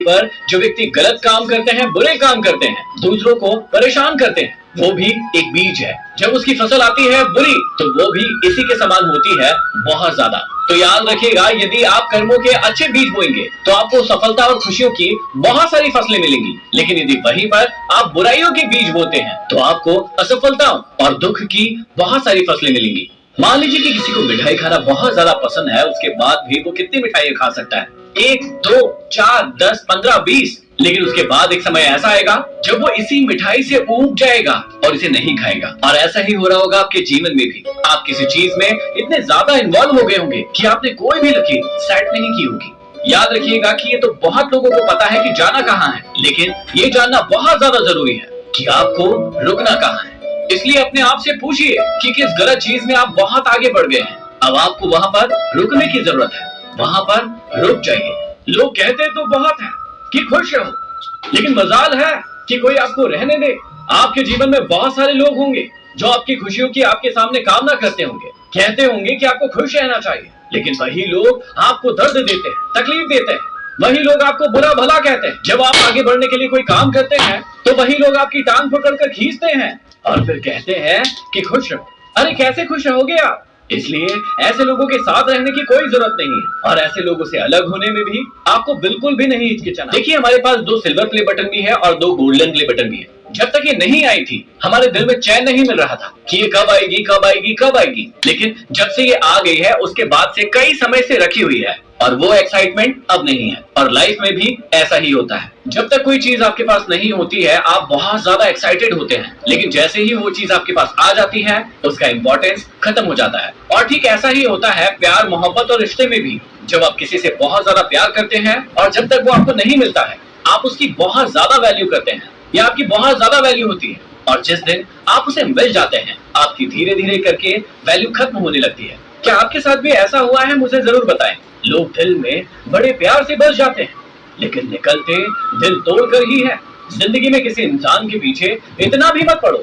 पर जो व्यक्ति गलत काम करते हैं, बुरे काम करते हैं, दूसरों को परेशान करते हैं, वो भी एक बीज है। जब उसकी फसल आती है बुरी, तो वो भी इसी के समान होती है, बहुत ज्यादा। तो याद रखिएगा, यदि आप कर्मों के अच्छे बीज बोएंगे तो आपको सफलता और खुशियों की बहुत सारी फसलें मिलेंगी। लेकिन यदि वहीं पर आप बुराइयों के बीज बोते हैं तो आपको असफलता और दुख की बहुत सारी फसलें मिलेंगी। मान लीजिए कि किसी को मिठाई खाना बहुत ज्यादा पसंद है, उसके बाद भी वो कितनी मिठाई खा सकता है? 1, 2, 4, 10, 15, 20। लेकिन उसके बाद एक समय ऐसा आएगा जब वो इसी मिठाई से ऊब जाएगा और इसे नहीं खाएगा। और ऐसा ही हो रहा होगा आपके जीवन में भी। आप किसी चीज में इतने ज्यादा इन्वॉल्व हो गए होंगे कि आपने कोई भी लकीर सेट नहीं की होगी। याद रखिएगा कि ये तो बहुत लोगों को पता है कि जाना कहाँ है, लेकिन ये जानना बहुत ज्यादा जरूरी है कि आपको रुकना कहाँ है। इसलिए अपने आप से पूछिए कि किस गलत चीज में आप बहुत आगे बढ़ गए हैं। अब आपको वहां पर रुकने की जरूरत है, वहां पर रुक जाइए। लोग कहते तो बहुत है कि खुश रहो, लेकिन मजाल है कि कोई आपको रहने दे। आपके जीवन में बहुत सारे लोग होंगे जो आपकी खुशियों की आपके सामने कामना करते होंगे, कहते होंगे कि आपको खुश रहना चाहिए, लेकिन वही लोग आपको दर्द देते हैं, तकलीफ देते हैं। वही लोग आपको बुरा भला कहते हैं। जब आप आगे बढ़ने के लिए कोई काम करते हैं तो वही लोग आपकी टांग पकड़कर खींचते हैं और फिर कहते हैं कि खुश रहो। अरे कैसे खुश रहोगे आप? इसलिए ऐसे लोगों के साथ रहने की कोई जरूरत नहीं है, और ऐसे लोगों से अलग होने में भी आपको बिल्कुल भी नहीं हिचकिचाना। देखिए, हमारे पास 2 सिल्वर प्ले बटन भी है और 2 गोल्डन प्ले बटन भी है। जब तक ये नहीं आई थी, हमारे दिल में चैन नहीं मिल रहा था कि ये कब आएगी, कब आएगी, कब आएगी। लेकिन जब से ये आ गई है, उसके बाद से कई समय से रखी हुई है, और वो एक्साइटमेंट अब नहीं है। और लाइफ में भी ऐसा ही होता है। जब तक कोई चीज आपके पास नहीं होती है, आप बहुत ज्यादा एक्साइटेड होते हैं, लेकिन जैसे ही वो चीज आपके पास आ जाती है, उसका इंपॉर्टेंस खत्म हो जाता है। और ठीक ऐसा ही होता है प्यार, मोहब्बत और रिश्ते में भी। जब आप किसी से बहुत ज्यादा प्यार करते हैं और जब तक वो आपको नहीं मिलता है, आप उसकी बहुत ज्यादा वैल्यू करते हैं, या आपकी बहुत ज्यादा वैल्यू होती है। और जिस दिन आप उसे मिल जाते हैं, आपकी धीरे धीरे करके वैल्यू खत्म होने लगती है। क्या आपके साथ भी ऐसा हुआ है? मुझे जरूर बताएं। लोग दिल में बड़े प्यार से बस जाते हैं, लेकिन निकलते दिल तोड़कर ही है। जिंदगी में किसी इंसान के पीछे इतना भी मत पड़ो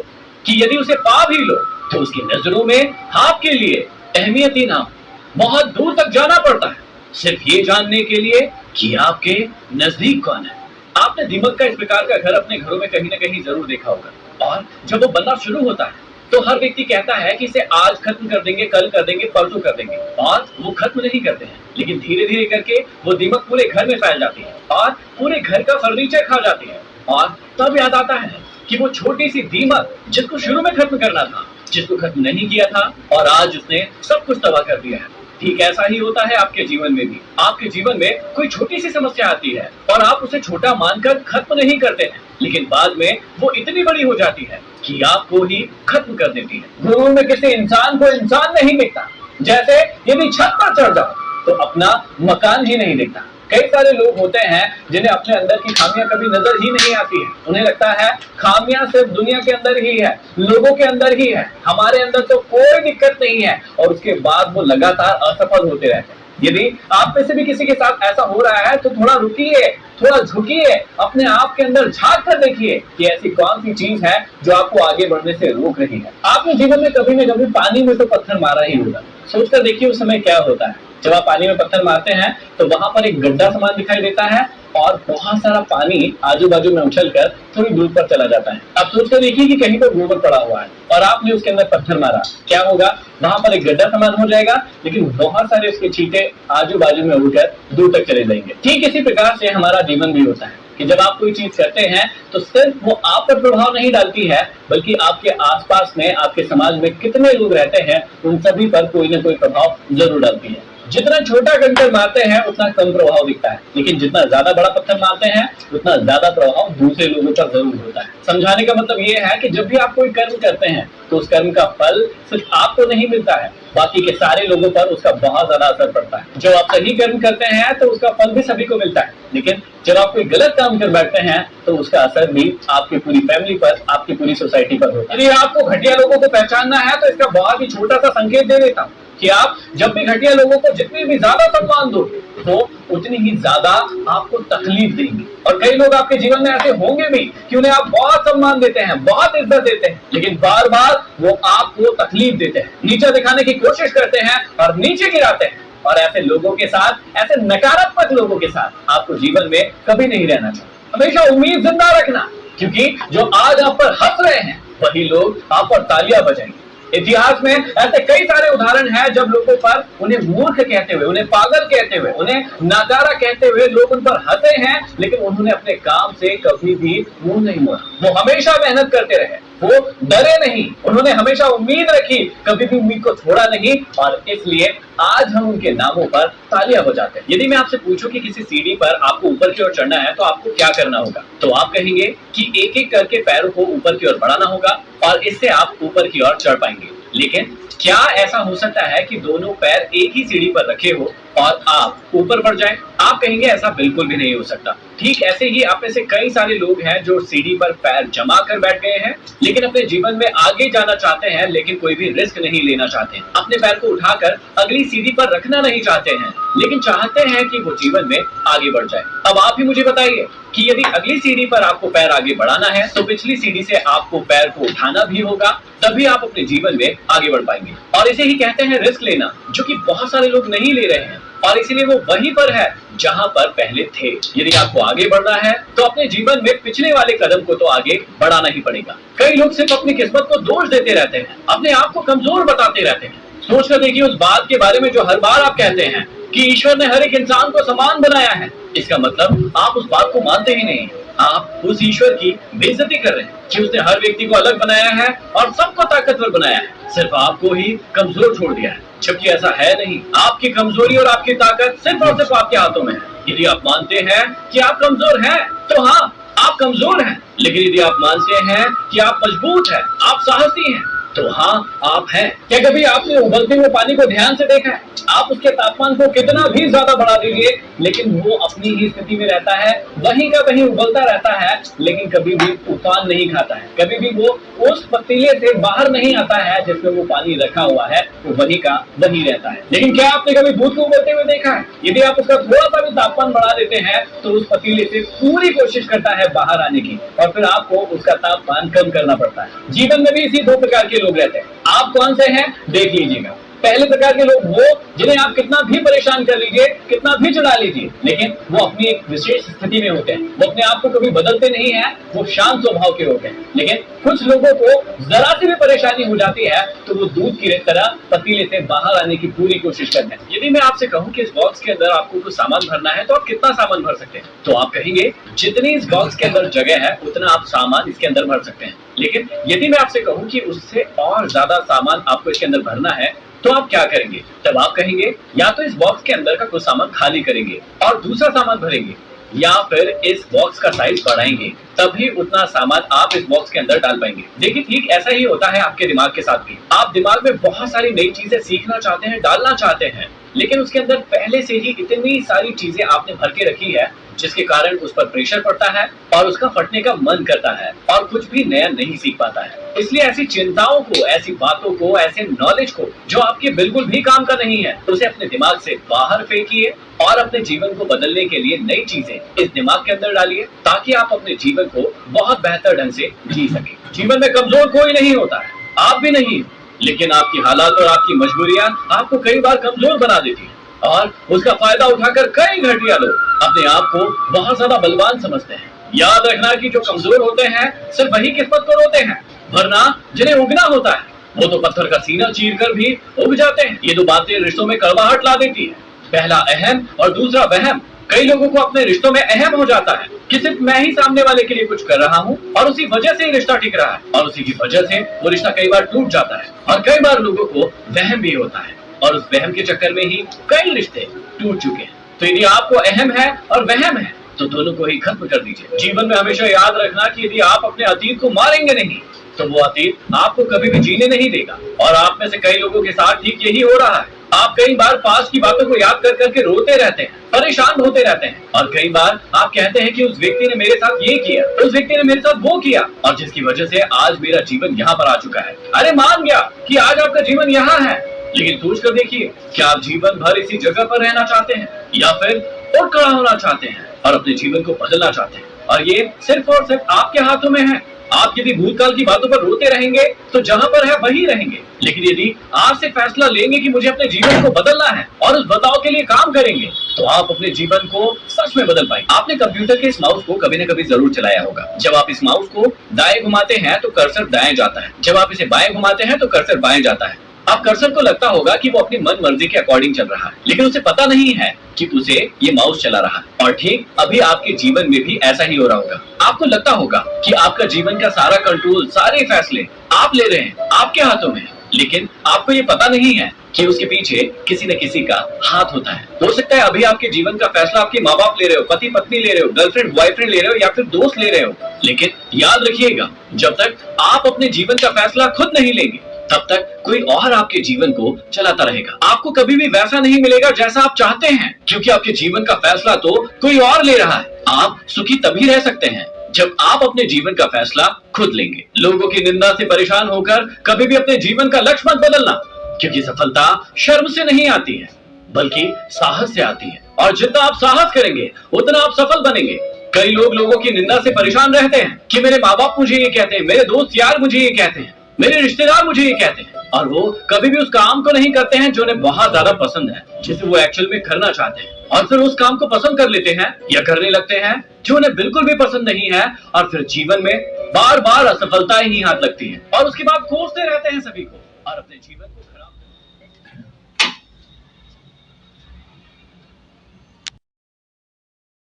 कि यदि उसे पा भी लो तो उसकी नजरों में आपके लिए अहमियत ही ना हो। बहुत दूर तक जाना पड़ता है सिर्फ ये जानने के लिए कि आपके नजदीक कौन है। आपने दीमक का इस प्रकार का घर अपने घरों में कहीं ना कहीं जरूर देखा होगा। और जब वो बनना शुरू होता है तो हर व्यक्ति कहता है कि इसे आज खत्म कर देंगे, कल कर देंगे, परसों कर देंगे, और वो खत्म नहीं करते हैं। लेकिन धीरे धीरे करके वो दीमक पूरे घर में फैल जाती है और पूरे घर का फर्नीचर खा जाती है। और तब याद आता है कि वो छोटी सी दीमक जिसको शुरू में खत्म करना था, जिसको खत्म नहीं किया था, और आज उसने सब कुछ तबाह कर दिया है। ठीक ऐसा ही होता है आपके जीवन में भी। आपके जीवन में कोई छोटी सी समस्या आती है और आप उसे छोटा मानकर खत्म नहीं करते हैं, लेकिन बाद में वो इतनी बड़ी हो जाती है कि आपको ही खत्म कर देती है। गुरूर में किसी इंसान को इंसान नहीं दिखता। जैसे यदि छत पर चढ़ जाओ तो अपना मकान ही नहीं दिखता। कई सारे लोग होते हैं जिन्हें अपने अंदर की खामियां कभी नजर ही नहीं आती है। उन्हें लगता है खामियां सिर्फ दुनिया के अंदर ही है, लोगों के अंदर ही है, हमारे अंदर तो कोई दिक्कत नहीं है, और उसके बाद वो लगातार असफल होते रहते हैं। यदि आप में से भी किसी के साथ ऐसा हो रहा है तो थोड़ा रुकिए, थोड़ा झुकिए, अपने आप के अंदर झांक कर देखिए कि ऐसी कौन सी चीज है जो आपको आगे बढ़ने से रोक रही है। आपने जीवन में कभी न कभी पानी में तो पत्थर मारा ही होगा। सोचकर देखिए उस समय क्या होता है। जब आप पानी में पत्थर मारते हैं तो वहां पर एक गड्ढा समान दिखाई देता है और बहुत सारा पानी आजू बाजू में उछलकर थोड़ी दूर पर चला जाता है। अब सोचकर देखिए कि कहीं पर गोबर पड़ा हुआ है और आपने उसके अंदर पत्थर मारा, क्या होगा? वहां पर एक गड्ढा समान हो जाएगा, लेकिन बहुत सारे उसके छींटे आजू बाजू में उड़कर दूर तक चले जाएंगे। ठीक इसी प्रकार से हमारा जीवन भी होता है कि जब आप कोई चीज करते हैं तो सिर्फ वो आप पर प्रभाव नहीं डालती है, बल्कि आपके आसपास में, आपके समाज में कितने लोग रहते हैं, उन सभी पर कोई ना कोई प्रभाव जरूर डालती है। जितना छोटा कंकर मारते हैं उतना कम प्रभाव दिखता है, लेकिन जितना ज्यादा बड़ा पत्थर मारते हैं उतना ज्यादा प्रभाव दूसरे लोगों का जरूर होता है। समझाने का मतलब ये है कि जब भी आप कोई कर्म करते हैं तो उस कर्म का फल सिर्फ आपको नहीं मिलता है, बाकी के सारे लोगों पर उसका बहुत ज्यादा असर पड़ता है। जब आप सही कर्म करते हैं तो उसका फल भी सभी को मिलता है, लेकिन जब आप कोई गलत काम कर बैठते हैं तो उसका असर भी आपकी पूरी फैमिली पर, आपकी पूरी सोसाइटी पर होता है। यदि आपको घटिया लोगों को पहचानना है तो इसका बहुत ही छोटा सा संकेत दे देता हूँ कि आप जब भी घटिया लोगों को जितनी भी ज्यादा सम्मान दो तो उतनी ही ज्यादा आपको तकलीफ देंगे। और कई लोग आपके जीवन में ऐसे होंगे भी कि उन्हें आप बहुत सम्मान देते हैं, बहुत इज्जत देते हैं, लेकिन बार बार वो आपको तकलीफ देते हैं, नीचे दिखाने की कोशिश करते हैं और नीचे गिराते हैं। और ऐसे लोगों के साथ, ऐसे नकारात्मक लोगों के साथ आपको जीवन में कभी नहीं रहना चाहिए। हमेशा उम्मीद जिंदा रखना, क्योंकि जो आज आप पर हंस रहे हैं वही लोग आप पर तालियां बजाएंगे। इतिहास में ऐसे कई सारे उदाहरण हैं जब लोगों पर उन्हें मूर्ख कहते हुए, उन्हें पागल कहते हुए, उन्हें नाकारा कहते हुए लोग उन पर हंसे हैं, लेकिन उन्होंने अपने काम से कभी भी मुंह नहीं मोड़ा। वो हमेशा मेहनत करते रहे, वो डरे नहीं, उन्होंने हमेशा उम्मीद रखी, कभी भी उम्मीद को छोड़ा नहीं, और इसलिए आज हम उनके नामों पर तालियां बजाते हैं। यदि मैं आपसे पूछूं कि किसी सीढ़ी पर आपको ऊपर की ओर चढ़ना है तो आपको क्या करना होगा, तो आप कहेंगे कि एक एक करके पैरों को ऊपर की ओर बढ़ाना होगा और इससे आप ऊपर की ओर चढ़ पाएंगे। लेकिन क्या ऐसा हो सकता है कि दोनों पैर एक ही सीढ़ी पर रखे हो और आप ऊपर बढ़ जाएं? आप कहेंगे ऐसा बिल्कुल भी नहीं हो सकता। ठीक ऐसे ही आप में से कई सारे लोग हैं जो सीढ़ी पर पैर जमा कर बैठ गए हैं, लेकिन अपने जीवन में आगे जाना चाहते हैं, लेकिन कोई भी रिस्क नहीं लेना चाहते हैं। अपने पैर को उठाकर अगली सीढ़ी पर रखना नहीं चाहते हैं, लेकिन चाहते हैं कि वो जीवन में आगे बढ़ जाए। अब आप ही मुझे बताइए कि यदि अगली सीढ़ी पर आपको पैर आगे बढ़ाना है तो पिछली सीढ़ी से आपको पैर को उठाना भी होगा, तभी आप अपने जीवन में आगे बढ़ पाएंगे। और इसे ही कहते हैं रिस्क लेना, जो कि बहुत सारे लोग नहीं ले रहे हैं, और इसीलिए वो वहीं पर है जहां पर पहले थे। यदि आपको आगे बढ़ना है तो अपने जीवन में पिछले वाले कदम को तो आगे बढ़ाना ही पड़ेगा। कई लोग सिर्फ अपनी किस्मत को दोष देते रहते हैं, अपने आप को कमजोर बताते रहते हैं। सोचकर देखिए उस बात के बारे में जो हर बार आप कहते हैं कि ईश्वर ने हर एक इंसान को समान बनाया है, इसका मतलब आप उस बात को मानते ही नहीं। आप उस ईश्वर की बेइज्जती कर रहे हैं कि उसने हर व्यक्ति को अलग बनाया है और सबको ताकतवर बनाया है, सिर्फ आपको ही कमजोर छोड़ दिया है, जबकि ऐसा है नहीं। आपकी कमजोरी और आपकी ताकत सिर्फ और सिर्फ आपके हाथों में है। यदि आप मानते हैं कि आप कमजोर हैं तो हाँ, आप कमजोर हैं, लेकिन यदि आप मानते हैं कि आप मजबूत हैं, आप साहसी हैं, तो हाँ, आप हैं। क्या कभी आपने उबलते हुए पानी को ध्यान से देखा है? आप उसके तापमान को कितना भी ज्यादा बढ़ा दीजिए, लेकिन वो अपनी ही स्थिति में रहता है, वहीं का वहीं उबलता रहता है, लेकिन कभी भी उफान नहीं खाता है, कभी भी वो उस पतीले से बाहर नहीं आता है जिसमें वो पानी रखा हुआ है, वो वहीं का वहीं रहता है। लेकिन क्या आपने कभी दूध को उबलते हुए देखा है? यदि आप उसका थोड़ा सा भी तापमान बढ़ा देते हैं तो उस पतीले से पूरी कोशिश करता है बाहर आने की, और फिर आपको उसका तापमान कम करना पड़ता है। जीवन में भी इसी दो प्रकार के लोग रहते हैं। आप कौन से हैं देख लीजिएगा। पहले प्रकार के लोग वो जिन्हें आप कितना भी परेशान कर लीजिए, कितना भी चढ़ा लीजिए, लेकिन वो अपनी एक विशेष स्थिति में होते हैं, वो अपने आप को कभी बदलते नहीं है, वो शांत स्वभाव के होते हैं। लेकिन कुछ लोगों को जरा सी भी परेशानी हो जाती है तो वो दूध की तरह पतीले से बाहर आने की पूरी कोशिश करते हैं। यदि मैं आपसे कहूं कि इस बॉक्स के अंदर आपको कुछ सामान भरना है तो आप कितना सामान भर सकते हैं, तो आप कहेंगे जितनी इस बॉक्स के अंदर जगह है उतना आप सामान इसके अंदर भर सकते हैं। लेकिन यदि मैं आपसे कहूं कि उससे और ज्यादा सामान आपको इसके अंदर भरना है तो आप क्या करेंगे? तब आप कहेंगे या तो इस बॉक्स के अंदर का कुछ सामान खाली करेंगे और दूसरा सामान भरेंगे, या फिर इस बॉक्स का साइज बढ़ाएंगे, तभी उतना सामान आप इस बॉक्स के अंदर डाल पाएंगे। देखिए ठीक ऐसा ही होता है आपके दिमाग के साथ भी। आप दिमाग में बहुत सारी नई चीजें सीखना चाहते हैं, डालना चाहते हैं, लेकिन उसके अंदर पहले से ही इतनी सारी चीजें आपने भर के रखी है जिसके कारण उस पर प्रेशर पड़ता है और उसका फटने का मन करता है और कुछ भी नया नहीं सीख पाता है। इसलिए ऐसी चिंताओं को, ऐसी बातों को, ऐसे नॉलेज को जो आपके बिल्कुल भी काम का नहीं है, उसे अपने दिमाग से बाहर फेंकिए और अपने जीवन को बदलने के लिए नई चीजें इस दिमाग के अंदर डालिए, ताकि आप अपने जीवन को बहुत बेहतर ढंग से जी सके। जीवन में कमजोर कोई नहीं होता है, आप भी नहीं, लेकिन आपकी हालात और आपकी मजबूरियां आपको कई बार कमजोर बना देती है और उसका फायदा उठाकर कई घटिया लोग अपने आप को बहुत ज्यादा बलवान समझते हैं। याद रखना कि जो कमजोर होते हैं सिर्फ वही किस्मत को रोते हैं, वरना जिन्हें उगना होता है वो तो पत्थर का सीना चीर कर भी उग जाते हैं। ये दो बातें रिश्तों में कड़वाहट ला देती है, पहला अहम और दूसरा वहम। कई लोगों को अपने रिश्तों में अहम हो जाता है कि सिर्फ मैं ही सामने वाले के लिए कुछ कर रहा हूँ और उसी वजह से ही रिश्ता टिक रहा है, और उसी की वजह से वो रिश्ता कई बार टूट जाता है। और कई बार लोगों को वहम भी होता है और उस वहम के चक्कर में ही कई रिश्ते टूट चुके हैं। तो यदि आपको अहम है और वहम है तो दोनों को ही खत्म कर दीजिए। जीवन में हमेशा याद रखना कि यदि आप अपने अतीत को मारेंगे नहीं तो वो अतीत आपको कभी भी जीने नहीं देगा। और आप में से कई लोगों के साथ ठीक यही हो रहा है। आप कई बार पास की बातों को याद कर करके रोते रहते हैं, परेशान होते रहते हैं, और कई बार आप कहते हैं कि उस व्यक्ति ने मेरे साथ ये किया, उस व्यक्ति ने मेरे साथ वो किया, और जिसकी वजह से आज मेरा जीवन यहाँ पर आ चुका है। अरे मान गया कि आज आपका जीवन यहाँ है, लेकिन सोच कर देखिए, क्या आप जीवन भर इसी जगह पर रहना चाहते हैं या फिर उठ खड़ा होना चाहते हैं और अपने जीवन को बदलना चाहते हैं? और ये सिर्फ और सिर्फ आपके हाथों में है। आप यदि भूतकाल की बातों पर रोते रहेंगे तो जहां पर है वहीं रहेंगे। लेकिन यदि आज से फैसला लेंगे कि मुझे अपने जीवन को बदलना है और उस बदलाव के लिए काम करेंगे, तो आप अपने जीवन को सच में बदल पाएंगे। आपने कंप्यूटर के इस माउस को कभी न कभी जरूर चलाया होगा। जब आप इस माउस को दाएं घुमाते हैं तो कर्सर दाएं जाता है, जब आप इसे बाएं घुमाते हैं तो कर्सर बाएं जाता है। अब कर्सर को लगता होगा कि वो अपनी मन मर्जी के अकॉर्डिंग चल रहा है, लेकिन उसे पता नहीं है कि उसे ये माउस चला रहा है। और ठीक अभी आपके जीवन में भी ऐसा ही हो रहा होगा। आपको लगता होगा कि आपका जीवन का सारा कंट्रोल, सारे फैसले आप ले रहे हैं, आपके हाथों में है, लेकिन आपको ये पता नहीं है कि उसके पीछे किसी न किसी का हाथ होता है। हो सकता है अभी आपके जीवन का फैसला आपके माँ बाप ले रहे हो, पति पत्नी ले रहे हो, गर्लफ्रेंड बॉयफ्रेंड ले रहे हो या फिर दोस्त ले रहे हो, लेकिन याद रखिएगा, जब तक आप अपने जीवन का फैसला खुद नहीं लेंगे तब तक कोई और आपके जीवन को चलाता रहेगा। आपको कभी भी वैसा नहीं मिलेगा जैसा आप चाहते हैं, क्योंकि आपके जीवन का फैसला तो कोई और ले रहा है। आप सुखी तभी रह सकते हैं जब आप अपने जीवन का फैसला खुद लेंगे। लोगों की निंदा से परेशान होकर कभी भी अपने जीवन का लक्ष्य मत बदलना, क्योंकि सफलता शर्म से नहीं आती है बल्कि साहस से आती है। और जितना आप साहस करेंगे उतना आप सफल बनेंगे। कई लोग लोगों की निंदा से परेशान रहते हैं कि मेरे माँ बाप मुझे ये कहते हैं, मेरे दोस्त यार मुझे ये कहते हैं, मेरे रिश्तेदार मुझे ये कहते हैं, और वो कभी भी उस काम को नहीं करते हैं जो उन्हें बहुत ज्यादा पसंद है, जिसे वो एक्चुअल में करना चाहते हैं, और फिर उस काम को पसंद कर लेते हैं या करने लगते हैं जो उन्हें बिल्कुल भी पसंद नहीं है, और फिर जीवन में बार बार असफलताएं ही हाथ लगती हैं और उसके बाद कोसते रहते हैं सभी को और अपने जीवन को खराब।